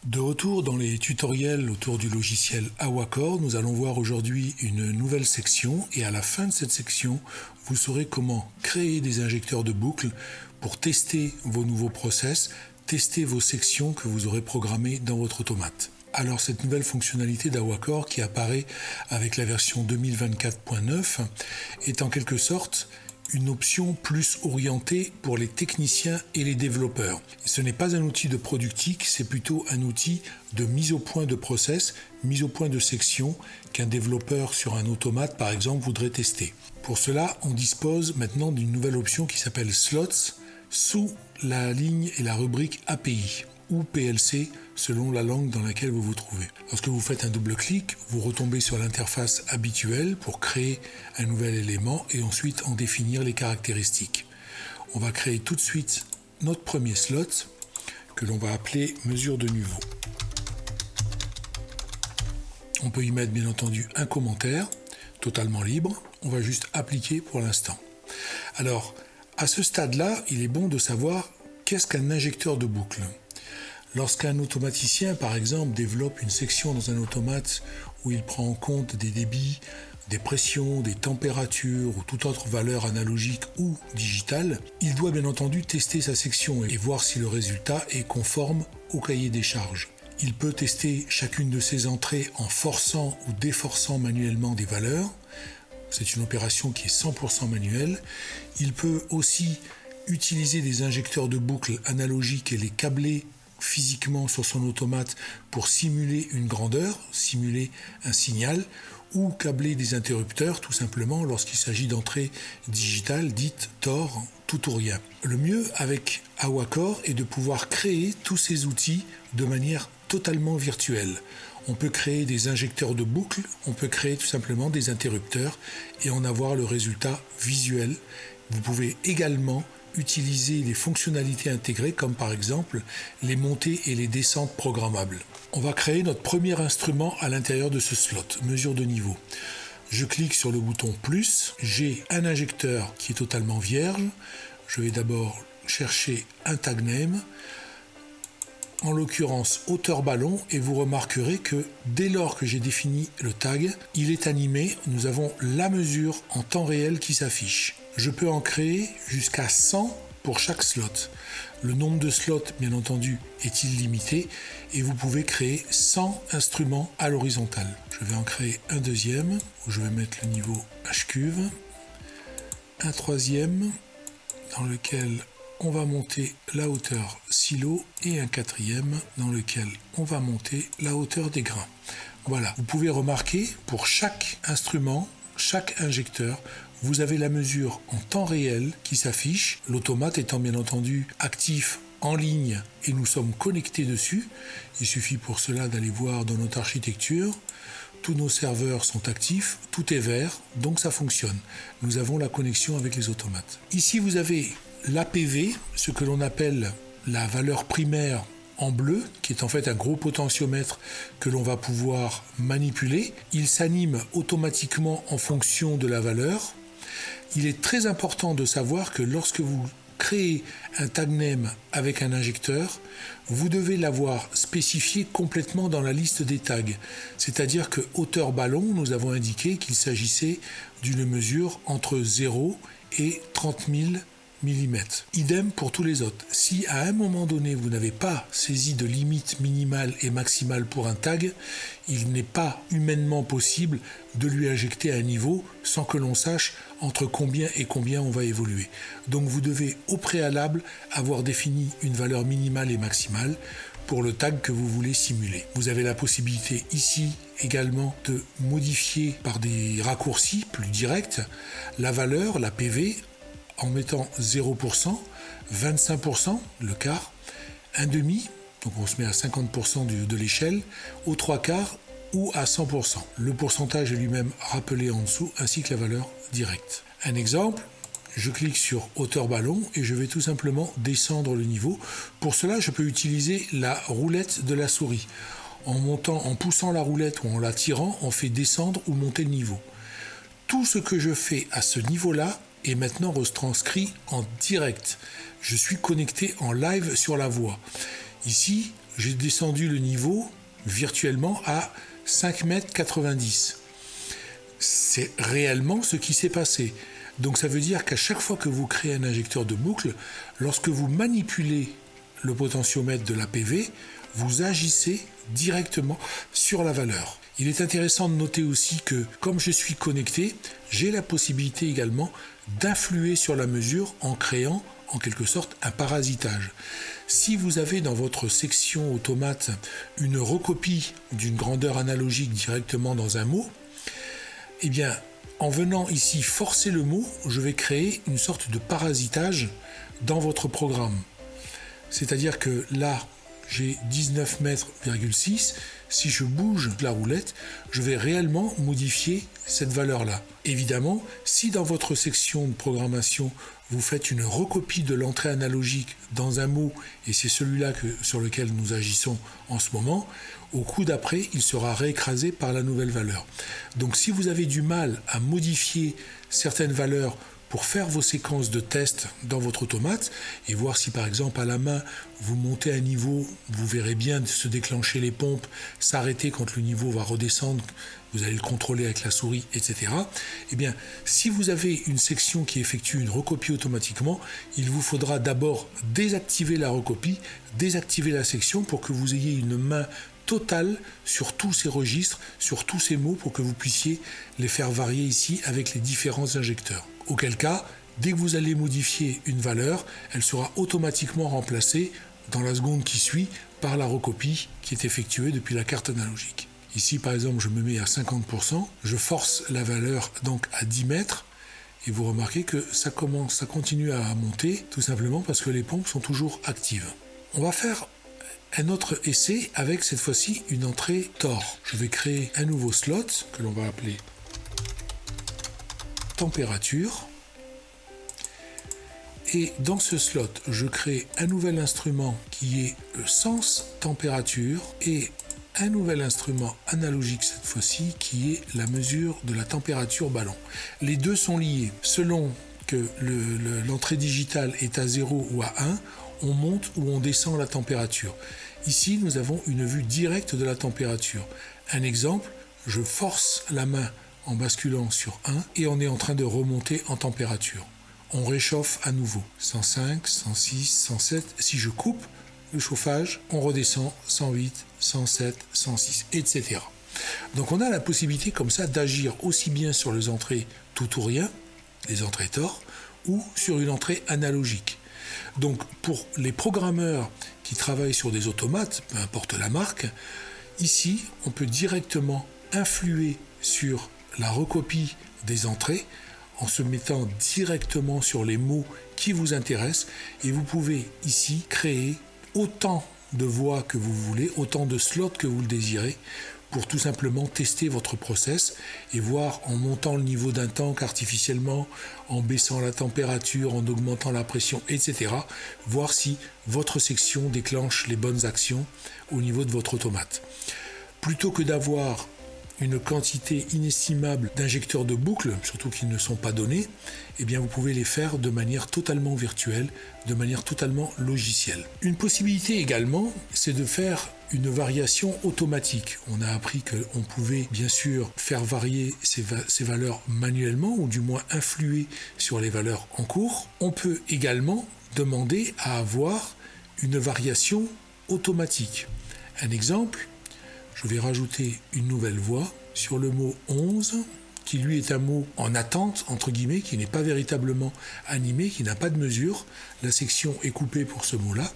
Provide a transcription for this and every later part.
De retour dans les tutoriels autour du logiciel Awacor, nous allons voir aujourd'hui une nouvelle section et à la fin de cette section, vous saurez comment créer des injecteurs de boucles pour tester vos nouveaux process, tester vos sections que vous aurez programmées dans votre automate. Alors cette nouvelle fonctionnalité d'Awacor qui apparaît avec la version 2024.9 est en quelque sorte une option plus orientée pour les techniciens et les développeurs. Ce n'est pas un outil de productique, c'est plutôt un outil de mise au point de process, mise au point de section qu'un développeur sur un automate par exemple voudrait tester. Pour cela, on dispose maintenant d'une nouvelle option qui s'appelle Slots sous la ligne et la rubrique API ou PLC selon la langue dans laquelle vous vous trouvez. Lorsque vous faites un double-clic, vous retombez sur l'interface habituelle pour créer un nouvel élément et ensuite en définir les caractéristiques. On va créer tout de suite notre premier slot que l'on va appeler mesure de niveau. On peut y mettre bien entendu un commentaire totalement libre. On va juste appliquer pour l'instant. Alors, à ce stade-là, il est bon de savoir qu'est-ce qu'un injecteur de boucle. Lorsqu'un automaticien, par exemple, développe une section dans un automate où il prend en compte des débits, des pressions, des températures ou toute autre valeur analogique ou digitale, il doit bien entendu tester sa section et voir si le résultat est conforme au cahier des charges. Il peut tester chacune de ses entrées en forçant ou déforçant manuellement des valeurs. C'est une opération qui est 100% manuelle. Il peut aussi utiliser des injecteurs de boucles analogiques et les câbler physiquement sur son automate pour simuler une grandeur, simuler un signal, ou câbler des interrupteurs tout simplement lorsqu'il s'agit d'entrées digitales dites TOR, tout ou rien. Le mieux avec Awacor est de pouvoir créer tous ces outils de manière totalement virtuelle. On peut créer des injecteurs de boucles, on peut créer tout simplement des interrupteurs et en avoir le résultat visuel. Vous pouvez également utiliser les fonctionnalités intégrées comme par exemple les montées et les descentes programmables. On va créer notre premier instrument à l'intérieur de ce slot, mesure de niveau. Je clique sur le bouton plus, j'ai un injecteur qui est totalement vierge. Je vais d'abord chercher un tag name, en l'occurrence hauteur ballon, et vous remarquerez que dès lors que j'ai défini le tag, il est animé, nous avons la mesure en temps réel qui s'affiche. Je peux en créer jusqu'à 100 pour chaque slot. Le nombre de slots, bien entendu, est illimité et vous pouvez créer 100 instruments à l'horizontale. Je vais en créer un deuxième où je vais mettre le niveau H-cuve, un troisième dans lequel on va monter la hauteur silo et un quatrième dans lequel on va monter la hauteur des grains. Voilà, vous pouvez remarquer pour chaque instrument, chaque injecteur, vous avez la mesure en temps réel qui s'affiche, l'automate étant bien entendu actif en ligne et nous sommes connectés dessus. Il suffit pour cela d'aller voir dans notre architecture. Tous nos serveurs sont actifs, tout est vert, donc ça fonctionne. Nous avons la connexion avec les automates. Ici, vous avez l'APV, ce que l'on appelle la valeur primaire en bleu, qui est en fait un gros potentiomètre que l'on va pouvoir manipuler. Il s'anime automatiquement en fonction de la valeur. Il est très important de savoir que lorsque vous créez un tag name avec un injecteur, vous devez l'avoir spécifié complètement dans la liste des tags. C'est-à-dire que hauteur ballon, nous avons indiqué qu'il s'agissait d'une mesure entre 0 et 30 000 mm. Idem pour tous les autres. Si à un moment donné vous n'avez pas saisi de limite minimale et maximale pour un tag, il n'est pas humainement possible de lui injecter un niveau sans que l'on sache entre combien et combien on va évoluer. Donc vous devez au préalable avoir défini une valeur minimale et maximale pour le tag que vous voulez simuler. Vous avez la possibilité ici également de modifier par des raccourcis plus directs la valeur, la PV, en mettant 0%, 25%, le quart, un demi, donc on se met à 50% de l'échelle, aux trois quarts ou à 100%. Le pourcentage est lui-même rappelé en dessous, ainsi que la valeur directe. Un exemple, je clique sur hauteur ballon et je vais tout simplement descendre le niveau. Pour cela, je peux utiliser la roulette de la souris. En poussant la roulette ou en la tirant, on fait descendre ou monter le niveau. Tout ce que je fais à ce niveau-là est maintenant retranscrit en direct. Je suis connecté en live sur la voie. Ici, j'ai descendu le niveau virtuellement à 5,90 m. C'est réellement ce qui s'est passé. Donc ça veut dire qu'à chaque fois que vous créez un injecteur de boucle, lorsque vous manipulez le potentiomètre de l'APV, vous agissez directement sur la valeur. Il est intéressant de noter aussi que, comme je suis connecté, j'ai la possibilité également d'influer sur la mesure en créant en quelque sorte un parasitage. Si vous avez dans votre section automate une recopie d'une grandeur analogique directement dans un mot, eh bien, en venant ici forcer le mot, je vais créer une sorte de parasitage dans votre programme. C'est-à-dire que là, j'ai 19,6 mètres. Si je bouge la roulette, je vais réellement modifier cette valeur-là. Évidemment, si dans votre section de programmation, vous faites une recopie de l'entrée analogique dans un mot, et c'est celui-là sur lequel nous agissons en ce moment, au coup d'après, il sera réécrasé par la nouvelle valeur. Donc si vous avez du mal à modifier certaines valeurs pour faire vos séquences de tests dans votre automate et voir si par exemple à la main vous montez un niveau, vous verrez bien se déclencher les pompes, s'arrêter quand le niveau va redescendre, vous allez le contrôler avec la souris, etc. Eh bien, si vous avez une section qui effectue une recopie automatiquement, il vous faudra d'abord désactiver la recopie, désactiver la section pour que vous ayez une main totale sur tous ces registres, sur tous ces mots pour que vous puissiez les faire varier ici avec les différents injecteurs. Auquel cas, dès que vous allez modifier une valeur, elle sera automatiquement remplacée dans la seconde qui suit par la recopie qui est effectuée depuis la carte analogique. Ici par exemple je me mets à 50%, je force la valeur donc à 10 mètres et vous remarquez que ça continue à monter tout simplement parce que les pompes sont toujours actives. On va faire un autre essai avec cette fois-ci une entrée TOR. Je vais créer un nouveau slot que l'on va appeler température. Et dans ce slot, je crée un nouvel instrument qui est le sens température et un nouvel instrument analogique cette fois-ci qui est la mesure de la température ballon. Les deux sont liés. Selon que l'entrée digitale est à 0 ou à 1, on monte ou on descend la température. Ici, nous avons une vue directe de la température. Un exemple, je force la main en basculant sur 1 et on est en train de remonter en température. On réchauffe à nouveau 105, 106, 107. Si je coupe le chauffage, on redescend 108, 107, 106, etc. Donc on a la possibilité comme ça d'agir aussi bien sur les entrées tout ou rien, les entrées TOR, ou sur une entrée analogique. Donc pour les programmeurs qui travaillent sur des automates, peu importe la marque, ici on peut directement influer sur la recopie des entrées en se mettant directement sur les mots qui vous intéressent et vous pouvez ici créer autant de voix que vous voulez, autant de slots que vous le désirez pour tout simplement tester votre process et voir en montant le niveau d'un tank artificiellement, en baissant la température, en augmentant la pression, etc. voir si votre section déclenche les bonnes actions au niveau de votre automate. Plutôt que d'avoir une quantité inestimable d'injecteurs de boucle, surtout qu'ils ne sont pas donnés, eh bien vous pouvez les faire de manière totalement virtuelle, de manière totalement logicielle. Une possibilité également, c'est de faire une variation automatique. On a appris qu'on pouvait bien sûr faire varier ces valeurs manuellement, ou du moins influer sur les valeurs en cours. On peut également demander à avoir une variation automatique. Un exemple, je vais rajouter une nouvelle voix sur le mot 11, qui lui est un mot en attente, entre guillemets, qui n'est pas véritablement animé, qui n'a pas de mesure. La section est coupée pour ce mot-là.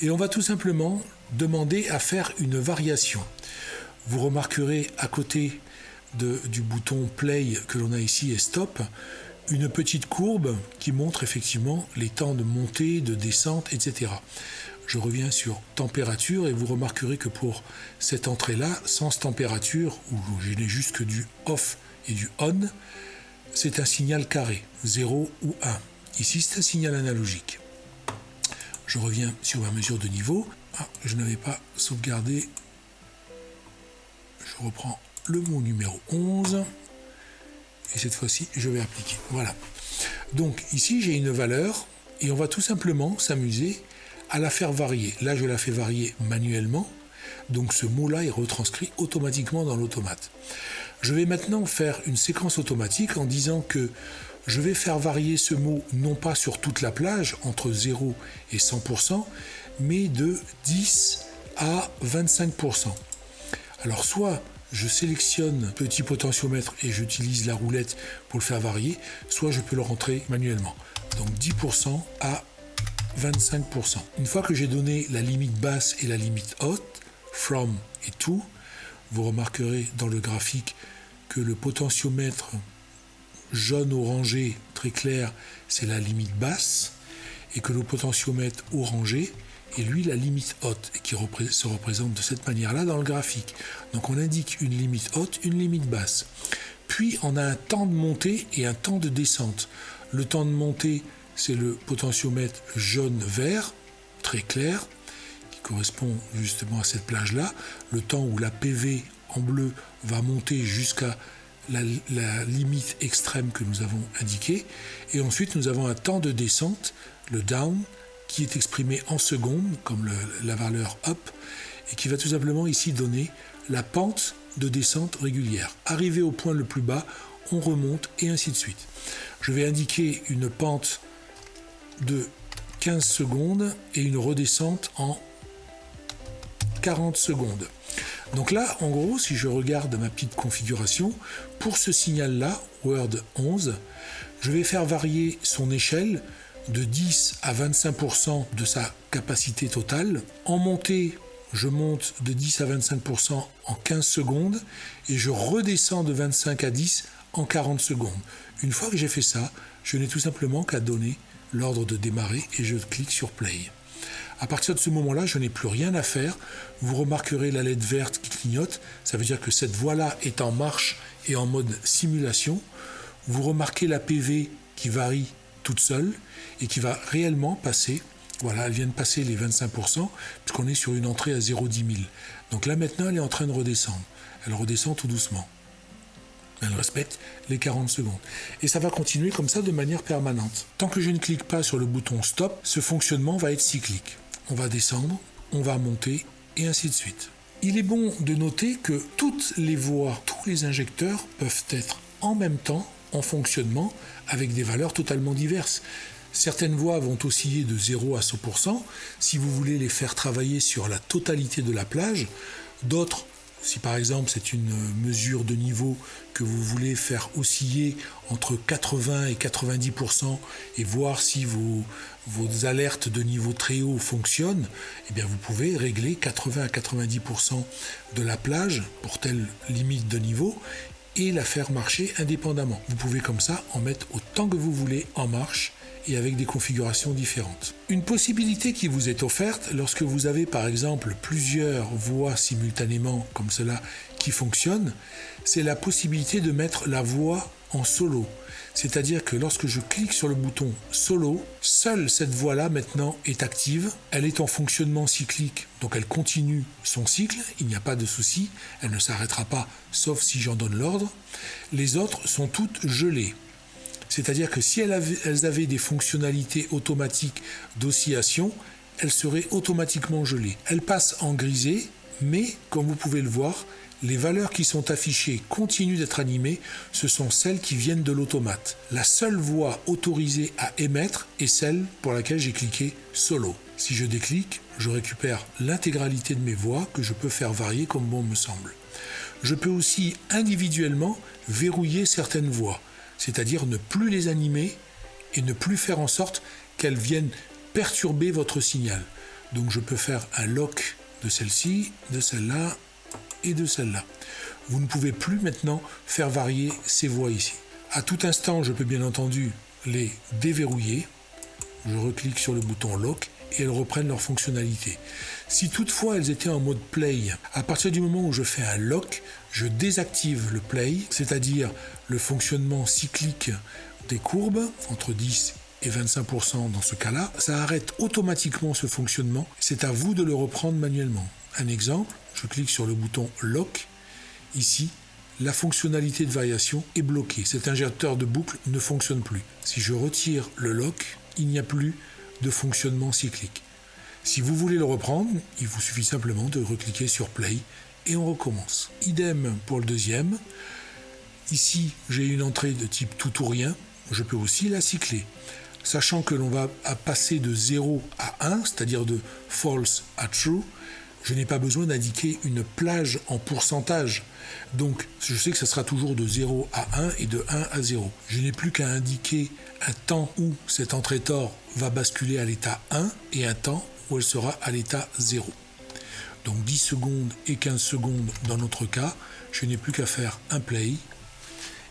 Et on va tout simplement demander à faire une variation. Vous remarquerez à côté du bouton play que l'on a ici et stop, une petite courbe qui montre effectivement les temps de montée, de descente, etc. Je reviens sur température et vous remarquerez que pour cette entrée-là, sans température, où je n'ai juste que du off et du on, c'est un signal carré, 0 ou 1. Ici, c'est un signal analogique. Je reviens sur ma mesure de niveau. Je n'avais pas sauvegardé. Je reprends le mot numéro 11. Et cette fois-ci, je vais appliquer. Voilà. Donc ici, j'ai une valeur et on va tout simplement s'amuser à la faire varier. Là, je la fais varier manuellement, donc ce mot-là est retranscrit automatiquement dans l'automate. Je vais maintenant faire une séquence automatique en disant que je vais faire varier ce mot non pas sur toute la plage, entre 0 et 100%, mais de 10 à 25%. Alors soit je sélectionne petit potentiomètre et j'utilise la roulette pour le faire varier, soit je peux le rentrer manuellement. Donc 10% à 25%. Une fois que j'ai donné la limite basse et la limite haute, from et to, vous remarquerez dans le graphique que le potentiomètre jaune orangé très clair, c'est la limite basse, et que le potentiomètre orangé est lui la limite haute, et qui se représente de cette manière-là dans le graphique. Donc on indique une limite haute, une limite basse. Puis on a un temps de montée et un temps de descente. Le temps de montée, c'est le potentiomètre jaune-vert, très clair, qui correspond justement à cette plage-là. Le temps où la PV en bleu va monter jusqu'à la limite extrême que nous avons indiquée. Et ensuite, nous avons un temps de descente, le down, qui est exprimé en secondes, comme la valeur up, et qui va tout simplement ici donner la pente de descente régulière. Arrivé au point le plus bas, on remonte et ainsi de suite. Je vais indiquer une pente de 15 secondes et une redescente en 40 secondes. Donc là, en gros, si je regarde ma petite configuration, pour ce signal-là, Word 11, je vais faire varier son échelle de 10 à 25% de sa capacité totale. En montée, je monte de 10 à 25% en 15 secondes et je redescends de 25 à 10 en 40 secondes. Une fois que j'ai fait ça, je n'ai tout simplement qu'à donner l'ordre de démarrer et je clique sur Play. À partir de ce moment-là, je n'ai plus rien à faire. Vous remarquerez la LED verte qui clignote. Ça veut dire que cette voie-là est en marche et en mode simulation. Vous remarquez la PV qui varie toute seule et qui va réellement passer. Voilà, elle vient de passer les 25% puisqu'on est sur une entrée à 0,10 000. Donc là maintenant, elle est en train de redescendre. Elle redescend tout doucement. Elle respecte les 40 secondes. Et ça va continuer comme ça de manière permanente. Tant que je ne clique pas sur le bouton Stop, ce fonctionnement va être cyclique. On va descendre, on va monter, et ainsi de suite. Il est bon de noter que toutes les voies, tous les injecteurs peuvent être en même temps en fonctionnement avec des valeurs totalement diverses. Certaines voies vont osciller de 0 à 100% si vous voulez les faire travailler sur la totalité de la plage. D'autres, si par exemple c'est une mesure de niveau que vous voulez faire osciller entre 80 et 90% et voir si vos alertes de niveau très haut fonctionnent, eh bien vous pouvez régler 80 à 90% de la plage pour telle limite de niveau et la faire marcher indépendamment. Vous pouvez comme ça en mettre autant que vous voulez en marche et avec des configurations différentes. Une possibilité qui vous est offerte lorsque vous avez par exemple plusieurs voix simultanément comme cela qui fonctionnent, c'est la possibilité de mettre la voix en solo. C'est-à-dire que lorsque je clique sur le bouton solo, seule cette voix-là maintenant est active, elle est en fonctionnement cyclique, donc elle continue son cycle, il n'y a pas de souci, elle ne s'arrêtera pas sauf si j'en donne l'ordre. Les autres sont toutes gelées. C'est-à-dire que si elles avaient des fonctionnalités automatiques d'oscillation, elles seraient automatiquement gelées. Elles passent en grisé, mais comme vous pouvez le voir, les valeurs qui sont affichées continuent d'être animées, ce sont celles qui viennent de l'automate. La seule voie autorisée à émettre est celle pour laquelle j'ai cliqué solo. Si je déclique, je récupère l'intégralité de mes voix que je peux faire varier comme bon me semble. Je peux aussi individuellement verrouiller certaines voix, c'est-à-dire ne plus les animer et ne plus faire en sorte qu'elles viennent perturber votre signal. Donc je peux faire un lock de celle-ci, de celle-là et de celle-là. Vous ne pouvez plus maintenant faire varier ces voix ici. À tout instant, je peux bien entendu les déverrouiller. Je reclique sur le bouton lock et elles reprennent leur fonctionnalité. Si toutefois elles étaient en mode play, à partir du moment où je fais un lock, je désactive le play, c'est-à-dire le fonctionnement cyclique des courbes, entre 10 et 25% dans ce cas-là, ça arrête automatiquement ce fonctionnement. C'est à vous de le reprendre manuellement. Un exemple, je clique sur le bouton lock. Ici, la fonctionnalité de variation est bloquée. Cet injecteur de boucle ne fonctionne plus. Si je retire le lock, il n'y a plus de fonctionnement cyclique. Si vous voulez le reprendre, il vous suffit simplement de recliquer sur Play et on recommence. Idem pour le deuxième. Ici, j'ai une entrée de type tout ou rien. Je peux aussi la cycler. Sachant que l'on va passer de 0 à 1, c'est-à-dire de false à true, je n'ai pas besoin d'indiquer une plage en pourcentage. Donc, je sais que ça sera toujours de 0 à 1 et de 1 à 0. Je n'ai plus qu'à indiquer un temps où cette entrée TOR va basculer à l'état 1 et un temps où elle sera à l'état 0. Donc 10 secondes et 15 secondes dans notre cas, je n'ai plus qu'à faire un play.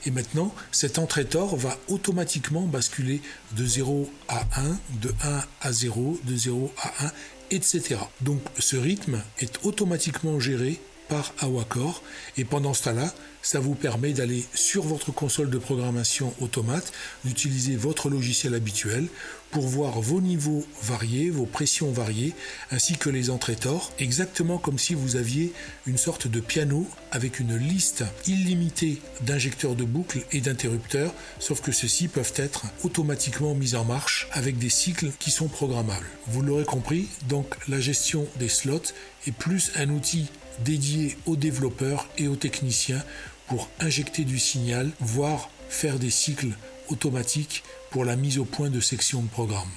Et maintenant, cette entrée TOR va automatiquement basculer de 0 à 1, de 1 à 0, de 0 à 1, etc. Donc ce rythme est automatiquement géré par Awacor et pendant ce temps-là, ça vous permet d'aller sur votre console de programmation automate, d'utiliser votre logiciel habituel pour voir vos niveaux variés, vos pressions variées, ainsi que les entrées TOR, exactement comme si vous aviez une sorte de piano avec une liste illimitée d'injecteurs de boucles et d'interrupteurs, sauf que ceux-ci peuvent être automatiquement mis en marche avec des cycles qui sont programmables. Vous l'aurez compris, donc la gestion des slots est plus un outil dédié aux développeurs et aux techniciens pour injecter du signal, voire faire des cycles automatiques pour la mise au point de sections de programme.